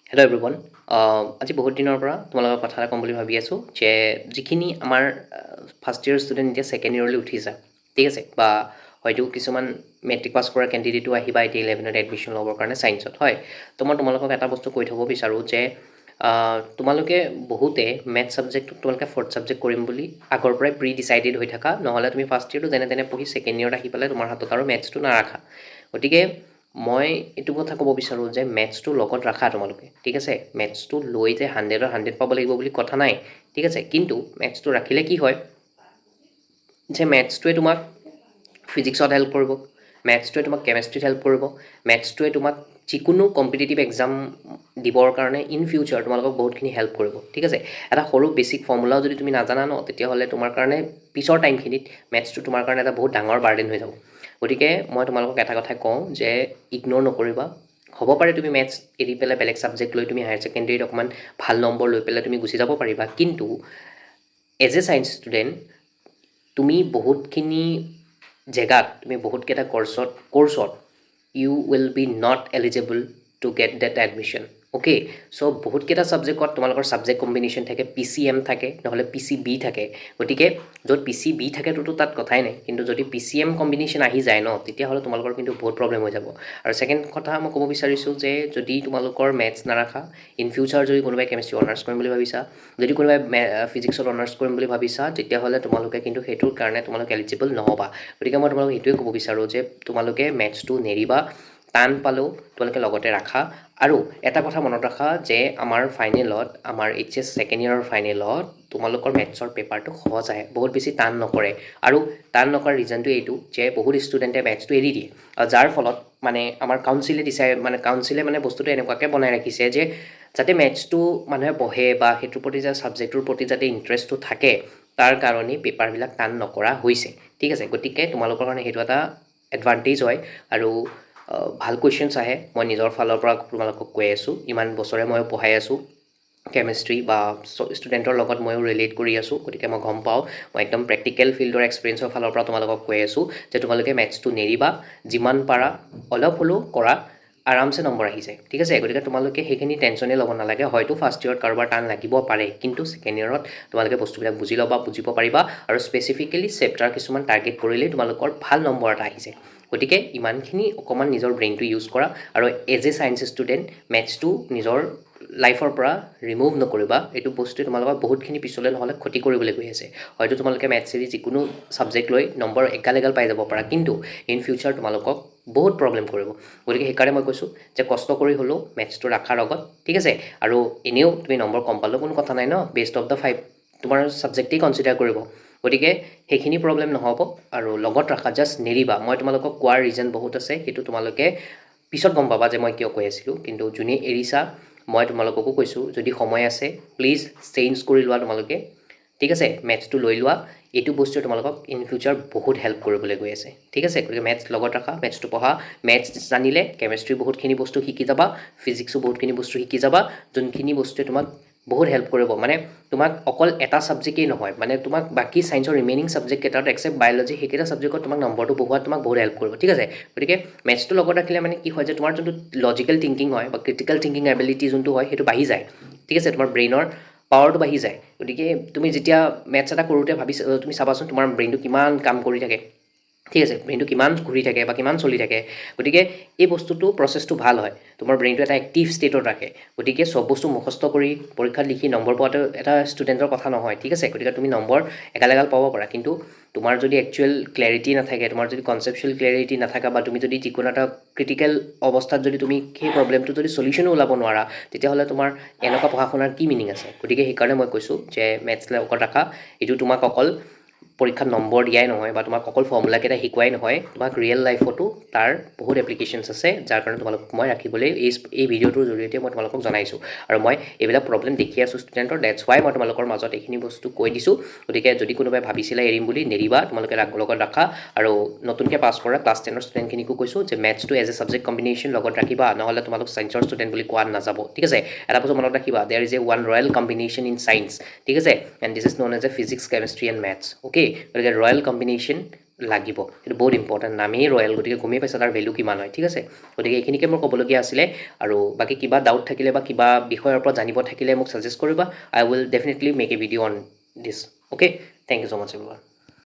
Hello' everyone. আজি বহুত দিনৰ পৰা তোমালোকৰ কথা এটা ক'ম বুলি ভাবি আছোঁ যে যিখিনি আমাৰ ফাৰ্ষ্ট ইয়েৰ ষ্টুডেণ্ট এতিয়া ছেকেণ্ড ইয়েৰলৈ উঠিছা, ঠিক আছে, বা হয়তো কিছুমান মেট্ৰিক পাছ কৰা কেণ্ডিডেটো আহিবা এতিয়া 11ত এডমিশ্যন ল'বৰ কাৰণে ছায়েন্সত, হয়। তো মই তোমালোকক এটা বস্তু কৈ থ'ব বিচাৰোঁ যে তোমালোকে বহুতে মেথছ ছাবজেক্টটোক তোমালোকে ফ'ৰ্থ ছাবজেক্ট কৰিম বুলি আগৰ পৰাই প্ৰি ডিচাইডেড হৈ থাকা, নহ'লে তুমি ফাৰ্ষ্ট ইয়েৰটো যেনে তেনে পঢ়ি ছেকেণ্ড ইয়েৰত আহি পেলাই তোমাৰ হাতত আৰু মেথছটো নাৰাখা। গতিকে মই এইটো কথা ক'ব বিচাৰোঁ যে মেথছটো লগত ৰাখা তোমালোকে, ঠিক আছে। মেথছটো লৈ যে 100ৰ 100 পাব লাগিব বুলি কথা নাই, ঠিক আছে। কিন্তু মেথছটো ৰাখিলে কি হয় যে মেথছটোৱে তোমাক ফিজিক্সত হেল্প কৰিব, মেথছটোৱে তোমাক কেমেষ্ট্ৰিত হেল্প কৰিব, মেথছটোৱে তোমাক যিকোনো কম্পিটিটিভ এক্সাম দিবৰ কাৰণে ইন ফিউচাৰ তোমালোকক বহুতখিনি হেল্প কৰিব, ঠিক আছে। এটা সৰু বেছিক ফৰ্মুলাও যদি তুমি নাজানা ন, তেতিয়াহ'লে তোমাৰ কাৰণে পিছৰ টাইমখিনিত মেথছটো তোমাৰ কাৰণে এটা বহুত ডাঙৰ বাৰ্ডেন হৈ যাব। গতিকে মই তোমালোকক এটা কথাই কওঁ যে ইগন'ৰ নকৰিবা। হ'ব পাৰে তুমি মেথছ এৰি পেলাই বেলেগ ছাবজেক্ট লৈ তুমি হায়াৰ ছেকেণ্ডেৰীত অকণমান ভাল নম্বৰ লৈ পেলাই তুমি গুচি যাব পাৰিবা, কিন্তু এজ এ ছায়েন্স ষ্টুডেণ্ট তুমি বহুতখিনি জেগাত তুমি বহুতকেইটা কৰ্চত you will be not eligible to get that admission, okay. So' বহুতকেইটা ছাবজেক্টত তোমালোকৰ ছাবজেক্ট কম্বিনেশ্যন থাকে, PCM থাকে, নহ'লে PCB থাকে। গতিকে য'ত PCB থাকেতো তাত কথাই নাই, কিন্তু যদি PCM কম্বিনেশ্যন আহি যায় ন, তেতিয়াহ'লে তোমালোকৰ কিন্তু বহুত প্ৰব্লেম হৈ যাব। আৰু ছেকেণ্ড কথা মই ক'ব বিচাৰিছোঁ যে যদি তোমালোকৰ মেথছ নাৰাখা, ইন ফিউচাৰ যদি কোনোবাই কেমেষ্ট্ৰি অনাৰ্ছ কৰিম বুলি ভাবিছা, যদি কোনোবাই ফিজিক্সত অনাৰ্ছ কৰিম বুলি ভাবিছা, তেতিয়াহ'লে তোমালোকে কিন্তু সেইটোৰ কাৰণে তোমালোকে এলিজিবল নহ'বা। গতিকে মই তোমালোকক এইটোৱে ক'ব বিচাৰোঁ যে তোমালোকে মেথছটো নেৰিবা, টান পালেও তোমালোকে লগতে ৰাখা। আৰু এটা কথা মনত ৰাখা যে আমাৰ ফাইনেলত, আমাৰ HS ছেকেণ্ড ইয়েৰৰ ফাইনেলত তোমালোকৰ মেথছৰ পেপাৰটো সহজ আহে, বহুত বেছি টান নকৰে। আৰু টান নকৰাৰ ৰিজনটো এইটো যে বহুত ষ্টুডেণ্টে মেথছটো এৰি দিয়ে, যাৰ ফলত মানে আমাৰ কাউন্সিলে মানে বস্তুটো এনেকুৱাকৈ বনাই ৰাখিছে যে যাতে মেথছটো মানুহে পঢ়ে বা সেইটোৰ প্ৰতি যে ছাবজেক্টটোৰ প্ৰতি যাতে ইণ্টাৰেষ্টটো থাকে, তাৰ কাৰণেই পেপাৰবিলাক টান নকৰা হৈছে, ঠিক আছে। গতিকে তোমালোকৰ কাৰণে সেইটো এটা এডভান্টেজ হয় আৰু ভাল কুৱেশ্যনছ আহে। মই নিজৰ ফালৰ পৰা তোমালোকক কৈ আছোঁ, ইমান বছৰে মই পঢ়াই আছোঁ কেমেষ্ট্ৰি বা ষ্টুডেণ্টৰ লগত ময়ো ৰিলেট কৰি আছোঁ, গতিকে মই গম পাওঁ। মই একদম প্ৰেক্টিকেল ফিল্ডৰ এক্সপিৰিয়েঞ্চৰ ফালৰ পৰা তোমালোকক কৈ আছোঁ যে তোমালোকে মেথছটো নেৰিবা, যিমান পাৰা অলপ হ'লেও কৰা, আৰামছে নম্বৰ আহি যায়, ঠিক আছে। গতিকে তোমালোকে সেইখিনি টেনশ্যনেই ল'ব নালাগে। হয়তো ফাৰ্ষ্ট ইয়েৰত কাৰোবাৰ টান লাগিব পাৰে, কিন্তু ছেকেণ্ড ইয়েৰত তোমালোকে বস্তুবিলাক বুজিব পাৰিবা, আৰু স্পেচিফিকেলি চেপ্টাৰ কিছুমান টাৰ্গেট কৰিলেই তোমালোকৰ ভাল নম্বৰ এটা আহি যায়। গতিকে ইমানখিনি অকণমান নিজৰ ব্ৰেইনটো ইউজ কৰা, আৰু এজ এ ছায়েন্স ষ্টুডেণ্ট মেথছটো নিজৰ লাইফৰ পৰা ৰিমুভ নকৰিবা। এইটো বস্তুৱে তোমালোকক বহুতখিনি পিছলৈ নহ'লে ক্ষতি কৰিবলৈ গৈ আছে। হয়তো তোমালোকে মেথছ এৰি যিকোনো ছাবজেক্ট লৈ নম্বৰ এগাল পাই যাব পাৰা, কিন্তু ইন ফিউচাৰ তোমালোকক বহুত প্ৰব্লেম কৰিব। গতিকে সেইকাৰণে মই কৈছোঁ যে কষ্ট কৰি হ'লেও মেথছটো ৰাখাৰ লগত, ঠিক আছে। আৰু এনেও তুমি নম্বৰ কম পালেও কোনো কথা নাই ন, বেষ্ট অফ দ্য 5 তোমাৰ ছাবজেক্টেই কনচিডাৰ কৰিব। গতিকে সেইখিনি প্ৰব্লেম নহ'ব, আৰু লগত ৰাখা, জাষ্ট নেৰিবা। মই তোমালোকক কোৱাৰ ৰিজন বহুত আছে, সেইটো তোমালোকে পিছত গম পাবা যে মই কিয় কৈ আছিলোঁ। কিন্তু যোনে এৰিছা, মই তোমালোককো কৈছোঁ যদি সময় আছে প্লিজ চেঞ্জ কৰি লোৱা তোমালোকে, ঠিক আছে। মেথছটো লৈ লোৱা, এইটো বস্তুৱে তোমালোকক ইন ফিউচাৰ বহুত হেল্প কৰিবলৈ গৈ আছে, ঠিক আছে। গতিকে মেথছ লগত ৰাখা, মেথছটো পঢ়া। মেথছ জানিলে কেমেষ্ট্ৰি বহুতখিনি বস্তু শিকি যাবা, ফিজিক্সো বহুতখিনি বস্তু শিকি যাবা, যোনখিনি বস্তুৱে তোমাক বহুত হেল্প কৰিব। মানে তোমাক অকল এটা ছাবজেক্টেই নহয়, মানে তোমাক বাকী ছায়েন্সৰ ৰিমেইনিং ছাবজেক্ট কেইটাত এক্সেপ্ট বায়'লজি, সেইকেইটা ছাবজেক্টত তোমাক নম্বৰটো বঢ়োৱাত তোমাক বহুত হেল্প কৰিব, ঠিক আছে। গতিকে মেথছটো লগত ৰাখিলে মানে কি হয় যে তোমাৰ যোনটো লজিকেল থিংকিং হয় বা ক্ৰিটিকেল থিংকিং এবিলিটি যোনটো হয়, সেইটো বাঢ়ি যায়, ঠিক আছে। তোমাৰ ব্ৰেইনৰ পাৱাৰটো বাঢ়ি যায়। গতিকে তুমি যেতিয়া মেথছ এটা কৰোঁতে তুমি চাবাচোন তোমাৰ ব্ৰেইনটো কিমান কাম কৰি থাকে, ঠিক আছে, ব্ৰেইনটো কিমান ঘূৰি থাকে বা কিমান চলি থাকে। গতিকে এই বস্তুটো প্ৰচেছটো ভাল হয়, তোমাৰ ব্ৰেইনটো এটা এক্টিভ ষ্টেটত ৰাখে। গতিকে চব বস্তু মুখস্থ কৰি পৰীক্ষাত লিখি নম্বৰ পোৱাটো এটা ষ্টুডেণ্টৰ কথা নহয়, ঠিক আছে। গতিকে তুমি নম্বৰ এগাল পাব পাৰা, কিন্তু তোমাৰ যদি একচুৱেল ক্লেৰিটি নাথাকে, তোমাৰ যদি কনচেপচুৱেল ক্লেৰিটি নাথাকে, বা তুমি যদি যিকোনো এটা ক্ৰিটিকেল অৱস্থাত যদি তুমি সেই প্ৰব্লেমটো যদি চলিউশ্যনো ওলাব নোৱাৰা, তেতিয়াহ'লে তোমাৰ এনেকুৱা পঢ়া শুনাৰ কি মিনিং আছে। গতিকে সেইকাৰণে মই কৈছোঁ যে মেথছ লগত ৰাখা। এইটো তোমাক অকল পৰীক্ষাত নম্বৰ দিয়াই নহয় বা তোমাক অকল ফৰ্মুলাকেইটা শিকোৱাই নহয়, তোমাক ৰিয়েল লাইফতো তাৰ বহুত এপ্লিকেশ্যনছ আছে, যাৰ কাৰণে তোমালোকক মই ৰাখিবলৈ এই ভিডিঅ'টোৰ জৰিয়তে মই তোমালোকক জনাইছোঁ। আৰু মই এইবিলাক প্ৰব্লেম দেখি আছোঁ ষ্টুডেণ্টৰ, ডেটছ ৱাই মই তোমালোকৰ মাজত এইখিনি বস্তু কৈ দিছোঁ। গতিকে যদি কোনোবাই ভাবিছিলে এৰিম বুলি, নেৰিবা, তোমালোকে লগত ৰাখা। আৰু নতুনকৈ পাছ কৰা ক্লাছ 10ৰ ষ্টুডেণ্টখিনিকো কৈছোঁ যে মেথছটো এজ এ ছাবজেক্ট কম্বিনেশ্যন লগত ৰাখিবা, নহ'লে তোমালোক ছায়েন্সৰ ষ্টুডেণ্ট বুলি কোৱা নাযাব, ঠিক আছে। এটা বস্তু মনত ৰাখিবা, there is a one royal combination in science, ঠিক আছে, and this is known as a physics, chemistry and maths, okay. গতিকে ৰয়েল কম্বিনেশ্যন লাগিব, সেইটো বহুত ইম্পৰ্টেণ্ট। নামেই ৰয়েল, গতিকে গমেই পাইছা তাৰ ভেলু কিমান হয়, ঠিক আছে। গতিকে এইখিনিকে মোৰ ক'বলগীয়া আছিলে। আৰু বাকী কিবা ডাউট থাকিলে বা কিবা বিষয়ৰ ওপৰত জানিব থাকিলে মোক ছাজেষ্ট কৰিবা। I will definitely make a video' on this. Okay, thank you so' much everyone.